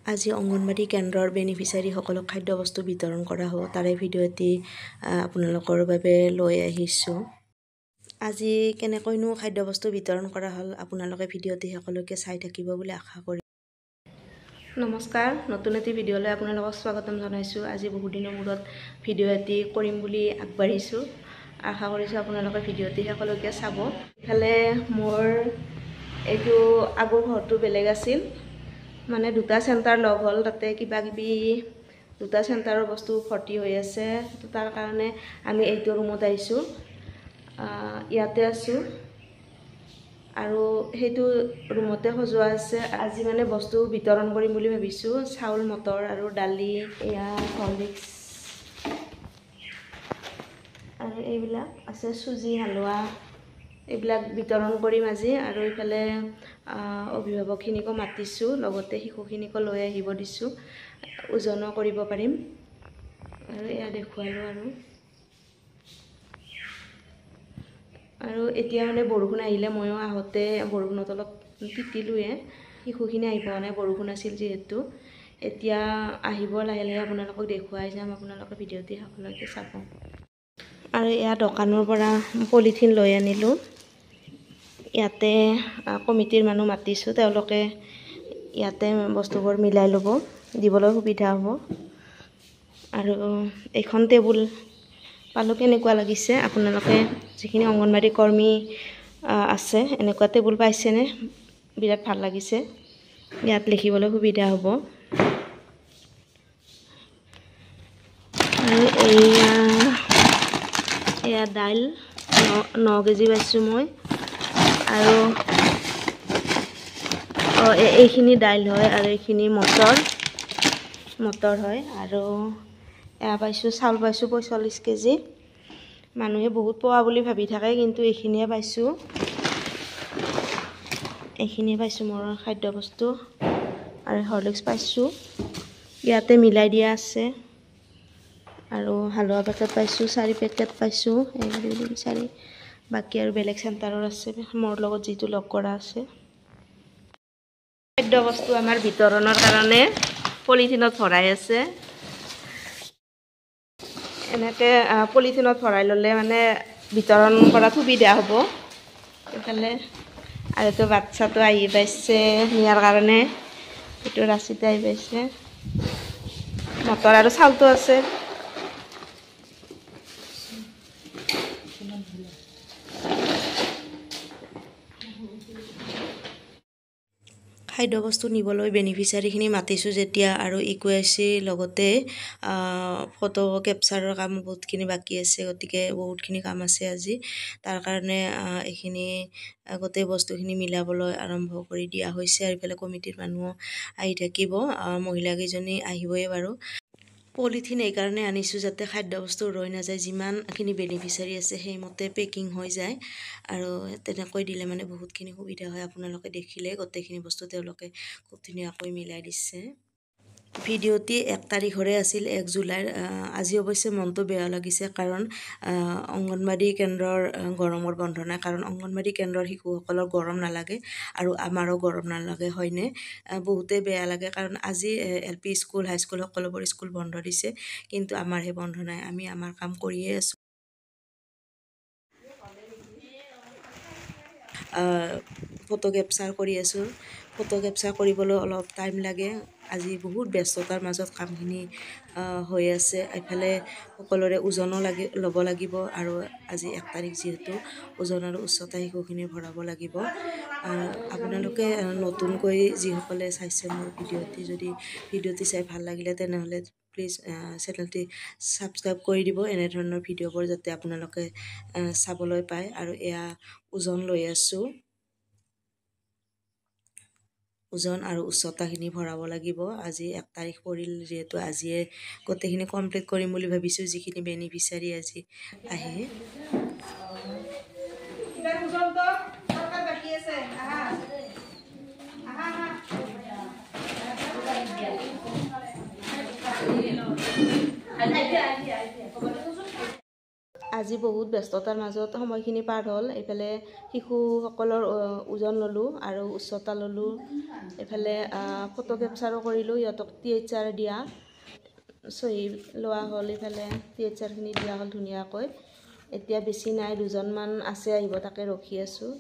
আজি অংগনবাড়ী কেন্দ্ৰৰ বেনিফিচিয়াৰীসকলক খাদ্যবস্তু বিতৰণ কৰা হ'ব। তাৰে ভিডিঅ' এটি আপোনালোকৰ বাবে লৈ আহিছোঁ। আজি কেনেকৈনো খাদ্যবস্তু বিতৰণ কৰা হ'ল আপোনালোকে ভিডিঅ'টি শেষলৈকে চাই থাকিব বুলি আশা কৰি। নমস্কাৰ, নতুন এটি ভিডিঅ'লৈ আপোনালোকক স্বাগতম জনাইছোঁ। আজি বহুত দিনৰ মূৰত ভিডিঅ' এটি কৰিম বুলি আগবাঢ়িছোঁ। আশা কৰিছোঁ আপোনালোকে ভিডিঅ'টি শেষলৈকে চাব। ইফালে মোৰ এইটো আগৰ ঘৰটো বেলেগ আছিল, মানে দুটা চেণ্টাৰ লগ হ'ল, তাতে কিবা কিবি দুটা চেণ্টাৰৰ বস্তু ভৰ্তি হৈ আছে। তাৰ কাৰণে আমি এইটো ৰুমত আহিছোঁ, ইয়াতে আছোঁ আৰু সেইটো ৰুমতে সজোৱা আছে। আজি মানে বস্তু বিতৰণ কৰিম বুলি ভাবিছোঁ। চাউল, মটৰ আৰু দালি, এয়া হৰলিক্স আৰু এইবিলাক আছে, চুজি, হালোৱা, এইবিলাক বিতৰণ কৰিম আজি। আৰু এইফালে অভিভাৱকখিনিকো মাতিছোঁ, লগতে শিশুখিনিকো লৈ আহিব দিছোঁ, ওজনো কৰিব পাৰিম। আৰু এয়া দেখুৱালোঁ। আৰু এতিয়া মানে বৰষুণ আহিলে ময়ো আহোঁতে বৰষুণত অলপ তিতিলোৱে। শিশুখিনি আহি পোৱা নাই, বৰষুণ আছিল যিহেতু। এতিয়া আহিব, লাহে লাহে আপোনালোকক দেখুৱাই যাম, আপোনালোকে ভিডিঅ'টি শেষলৈকে চাব। আৰু এয়া দোকানৰ পৰা পলিথিন লৈ আনিলোঁ। ইয়াতে কমিটিৰ মানুহ মাতিছোঁ, তেওঁলোকে ইয়াতে বস্তুবোৰ মিলাই ল'ব, দিবলৈ সুবিধা হ'ব। আৰু এইখন টেবুল পালোঁ, কেনেকুৱা লাগিছে? আপোনালোকে যিখিনি অংগনবাড়ী কৰ্মী আছে, এনেকুৱা টেবুল পাইছেনে? বিৰাট ভাল লাগিছে, ইয়াত লিখিবলৈ সুবিধা হ'ব। আৰু এয়া দাইল 9 কেজি পাইছোঁ মই। আৰু এইখিনি দাইল হয় আৰু এইখিনি মটৰ হয়। আৰু এয়া পাইছোঁ, চাউল পাইছোঁ 45 কেজি। মানুহে বহুত পোৱা বুলি ভাবি থাকে, কিন্তু এইখিনিয়ে পাইছোঁ। মোৰ খাদ্যবস্তু। আৰু হৰলিক্স পাইছোঁ, ইয়াতে মিলাই দিয়া আছে। আৰু হালোৱা পেকেট পাইছোঁ, 4 পেকেট পাইছোঁ, 1 2 3 4। বাকী আৰু বেলেগ চেণ্টাৰৰ আছে, মোৰ লগত যিটো লগ কৰা আছে। খাদ্যবস্তু আমাৰ বিতৰণৰ কাৰণে পলিথিনত ভৰাই আছে। এনেকৈ পলিথিনত ভৰাই ল'লে মানে বিতৰণ কৰাত সুবিধা হ'ব। এইফালে আৰু এইটো বাচ্ছাটো আহি পাইছে নিয়াৰ কাৰণে, এইটো ৰাচিতে আহি পাইছে। মটৰ আৰু চাউলটো আছে। খাদ্যবস্তু নিবলৈ বেনিফিচিয়াৰীখিনি মাতিছোঁ যেতিয়া, আৰু ইকুৱেচি লগতে ফটো কেপচাৰৰ কাম বহুতখিনি বাকী আছে, গতিকে বহুতখিনি কাম আছে আজি। তাৰ কাৰণে এইখিনি গোটেই বস্তুখিনি মিলাবলৈ আৰম্ভ কৰি দিয়া হৈছে। আৰু ইফালে কমিটিৰ মানুহ আহি থাকিব, মহিলাকেইজনী আহিবই বাৰু। পলিথিন এইকাৰণে আনিছোঁ যাতে খাদ্যবস্তু ৰৈ নাযায়, যিমানখিনি বেনিফিচিয়াৰী আছে সেইমতে পেকিং হৈ যায়। আৰু তেনেকৈ দিলে মানে বহুতখিনি সুবিধা হয়। আপোনালোকে দেখিলে গোটেইখিনি বস্তু তেওঁলোকে খুব ধুনীয়াকৈ মিলাই দিছে। ভিডিঅ'টি 1 তাৰিখৰে আছিল, 1 জুলাইৰ। আজি অৱশ্যে মনটো বেয়া লাগিছে, কাৰণ অংগনবাড়ী কেন্দ্ৰৰ গৰমৰ বন্ধ নাই। কাৰণ অংগনবাড়ী কেন্দ্ৰৰ শিশুসকলৰ গৰম নালাগে আৰু আমাৰো গৰম নালাগে, হয়নে? বহুতেই বেয়া লাগে, কাৰণ আজি LP স্কুল, হাইস্কুল সকলোবোৰ স্কুল বন্ধ দিছে, কিন্তু আমাৰহে বন্ধ নাই। আমি আমাৰ কাম কৰিয়ে আছোঁ। ফটো কেপচাৰ কৰি আছোঁ। ফটো কেপচাৰ কৰিবলৈ অলপ টাইম লাগে। আজি বহুত ব্যস্ততাৰ মাজত কামখিনি হৈ আছে। এইফালে সকলোৰে ওজনো ল'ব লাগিব, আৰু আজি 1 তাৰিখ যিহেতু, ওজন আৰু উচ্চতা শিশুখিনি ভৰাব লাগিব। আপোনালোকে নতুনকৈ যিসকলে চাইছে মোৰ ভিডিঅ'টি, যদি ভিডিঅ'টি চাই ভাল লাগিলে তেনেহ'লে প্লিজ চেনেলটি ছাবস্ক্ৰাইব কৰি দিব, এনেধৰণৰ ভিডিঅ'বোৰ যাতে আপোনালোকে চাবলৈ পায়। আৰু এয়া ওজন লৈ আছোঁ, ওজন আৰু উচ্চতাখিনি ভৰাব লাগিব। আজি 1 তাৰিখ পৰিল যিহেতু, আজিয়ে গোটেইখিনি কমপ্লিট কৰিম বুলি ভাবিছোঁ, যিখিনি বেনিফিচিয়াৰী আজি আহে। আজি আজি বহুত ব্যস্ততাৰ মাজত সময়খিনি পাৰ হ'ল। এইফালে শিশুসকলৰ ওজন ল'লোঁ আৰু উচ্চতা ল'লোঁ, এইফালে ফটো কেপচাৰো কৰিলোঁ, সিহঁতক THR দিয়া চহী লোৱা হ'ল, এইফালে THRখিনি দিয়া হ'ল ধুনীয়াকৈ। এতিয়া বেছি নাই, 2জনমান আছে আহিব, তাকে ৰখি আছোঁ।